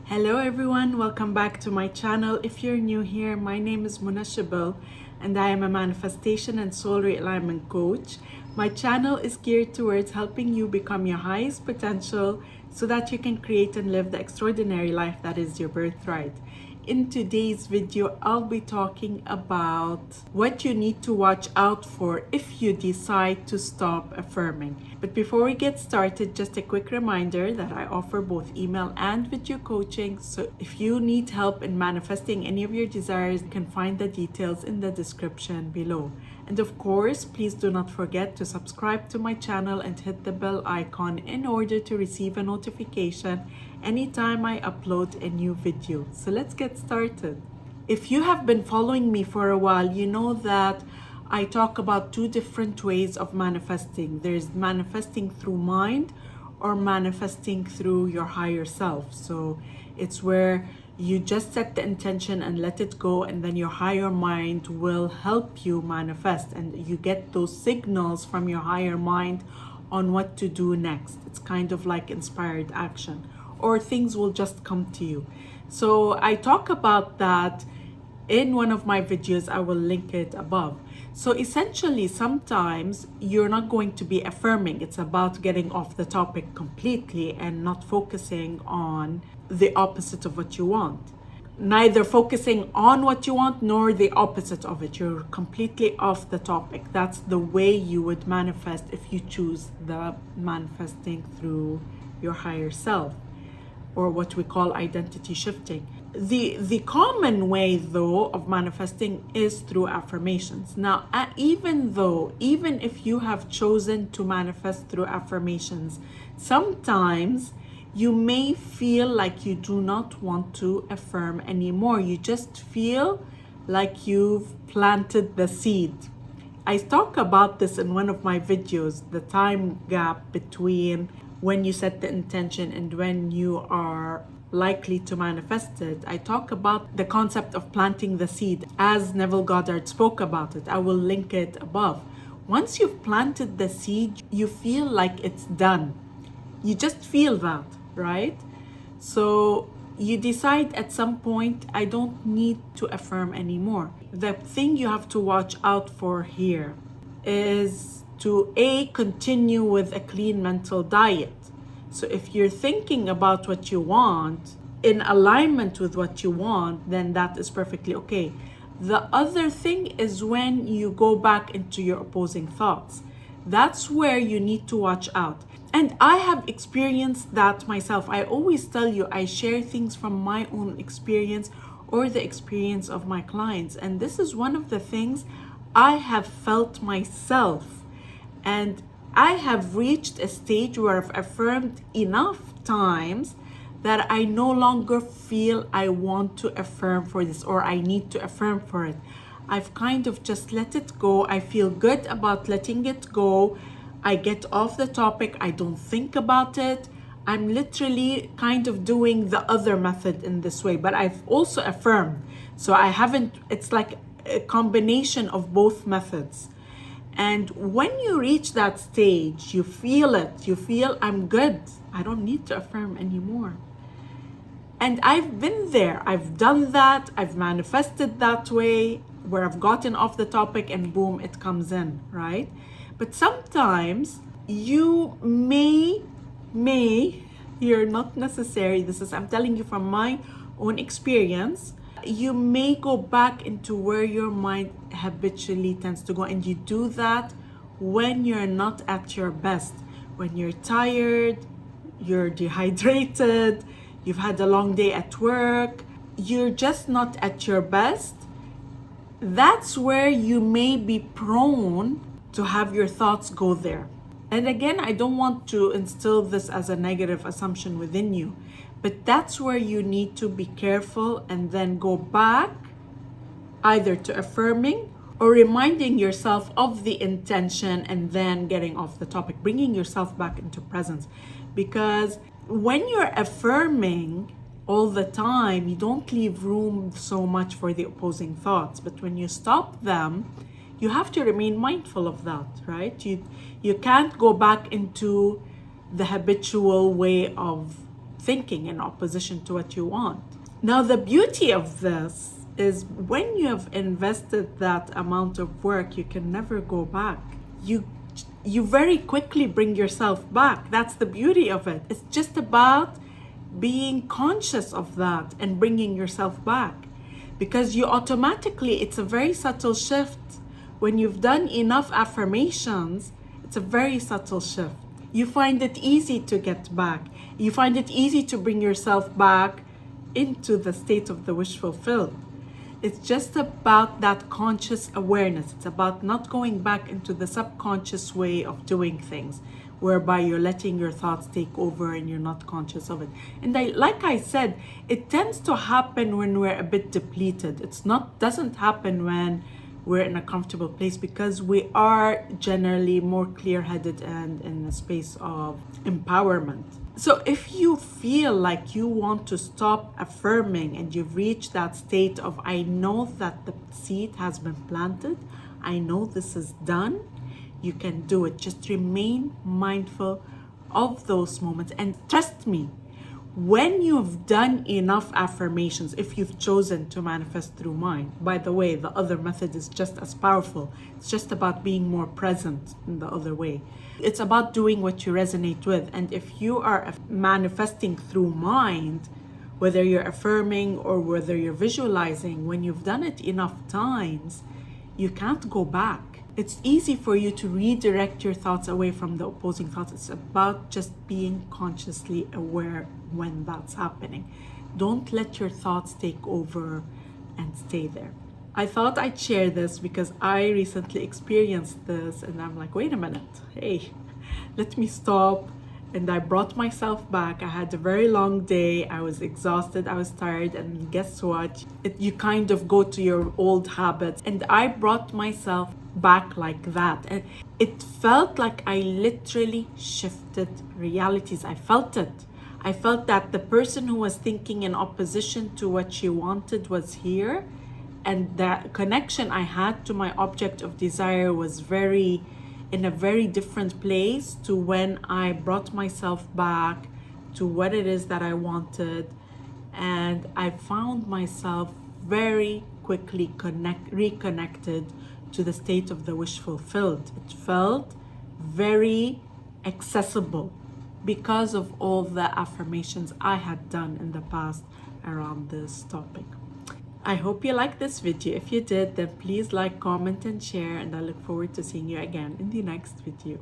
Hello everyone, welcome back to my channel. If you're new here, my name is Irresistible and I am a manifestation and soul realignment coach. My channel is geared towards helping you become your highest potential so that you can create and live the extraordinary life that is your birthright. In today's video, I'll be talking about what you need to watch out for if you decide to stop affirming. But before we get started, just a quick reminder that I offer both email and video coaching. So if you need help in manifesting any of your desires, you can find the details in the description below. And of course, please do not forget to subscribe to my channel and hit the bell icon in order to receive a notification anytime I upload a new video. So let's get started. If you have been following me for a while, you know that I talk about two different ways of manifesting. There's manifesting through mind or manifesting through your higher self. So it's where you just set the intention and let it go, and then your higher mind will help you manifest, and you get those signals from your higher mind on what to do next. It's kind of like inspired action, or things will just come to you. So I talk about that in one of my videos. I will link it above. So essentially, sometimes you're not going to be affirming. It's about getting off the topic completely and not focusing on the opposite of what you want. Neither focusing on what you want nor the opposite of it. You're completely off the topic. That's the way you would manifest if you choose the manifesting through your higher self, or what we call identity shifting. The common way though of manifesting is through affirmations. Now, even if you have chosen to manifest through affirmations, sometimes you may feel like you do not want to affirm anymore. You just feel like you've planted the seed. I talk about this in one of my videos, the time gap between when you set the intention and when you are likely to manifest it. I talk about the concept of planting the seed as Neville Goddard spoke about it. I will link it above. Once you've planted the seed, you feel like it's done. You just feel that, right? So you decide at some point, I don't need to affirm anymore. The thing you have to watch out for here is to continue with a clean mental diet. So if you're thinking about what you want in alignment with what you want, then that is perfectly okay. The other thing is when you go back into your opposing thoughts. That's where you need to watch out. And I have experienced that myself. I always tell you, I share things from my own experience or the experience of my clients. And this is one of the things I have felt myself. And I have reached a stage where I've affirmed enough times that I no longer feel I want to affirm for this or I need to affirm for it. I've kind of just let it go. I feel good about letting it go. I get off the topic. I don't think about it. I'm literally kind of doing the other method in this way, but I've also affirmed. So it's like a combination of both methods. And when you reach that stage, you feel it. You feel, I'm good. I don't need to affirm anymore. And I've been there. I've done that. I've manifested that way, where I've gotten off the topic and boom, it comes in, right? But sometimes you may, you're not necessary. I'm telling you from my own experience. You may go back into where your mind habitually tends to go, and you do that when you're not at your best, when you're tired, you're dehydrated, you've had a long day at work, you're just not at your best. That's where you may be prone to have your thoughts go there. And again, I don't want to instill this as a negative assumption within you, but that's where you need to be careful and then go back either to affirming or reminding yourself of the intention and then getting off the topic, bringing yourself back into presence. Because when you're affirming all the time, you don't leave room so much for the opposing thoughts. But when you stop them, you have to remain mindful of that, right? You can't go back into the habitual way of thinking in opposition to what you want. Now, the beauty of this is when you have invested that amount of work, you can never go back. You very quickly bring yourself back. That's the beauty of it. It's just about being conscious of that and bringing yourself back, because you automatically, it's a very subtle shift. When you've done enough affirmations, it's a very subtle shift. You find it easy to get back. You find it easy to bring yourself back into the state of the wish fulfilled. It's just about that conscious awareness. It's about not going back into the subconscious way of doing things, whereby you're letting your thoughts take over and you're not conscious of it. And like I said, it tends to happen when we're a bit depleted. Doesn't happen when we're in a comfortable place, because we are generally more clear-headed and in a space of empowerment. So if you feel like you want to stop affirming and you've reached that state of, I know that the seed has been planted, I know this is done, you can do it. Just remain mindful of those moments. And trust me, when you've done enough affirmations, if you've chosen to manifest through mind, by the way, the other method is just as powerful. It's just about being more present in the other way. It's about doing what you resonate with. And if you are manifesting through mind, whether you're affirming or whether you're visualizing, when you've done it enough times, you can't go back. It's easy for you to redirect your thoughts away from the opposing thoughts. It's about just being consciously aware when that's happening. Don't let your thoughts take over and stay there. I thought I'd share this because I recently experienced this and I'm like, wait a minute, hey, let me stop. And I brought myself back. I had a very long day. I was exhausted. I was tired. And guess what? You kind of go to your old habits. And I brought myself back like that. And it felt like I literally shifted realities. I felt it. I felt that the person who was thinking in opposition to what she wanted was here. And that connection I had to my object of desire was in a very different place to when I brought myself back to what it is that I wanted. And I found myself very quickly reconnected to the state of the wish fulfilled. It felt very accessible because of all the affirmations I had done in the past around this topic. I hope you liked this video. If you did, then please like, comment, and share, and I look forward to seeing you again in the next video.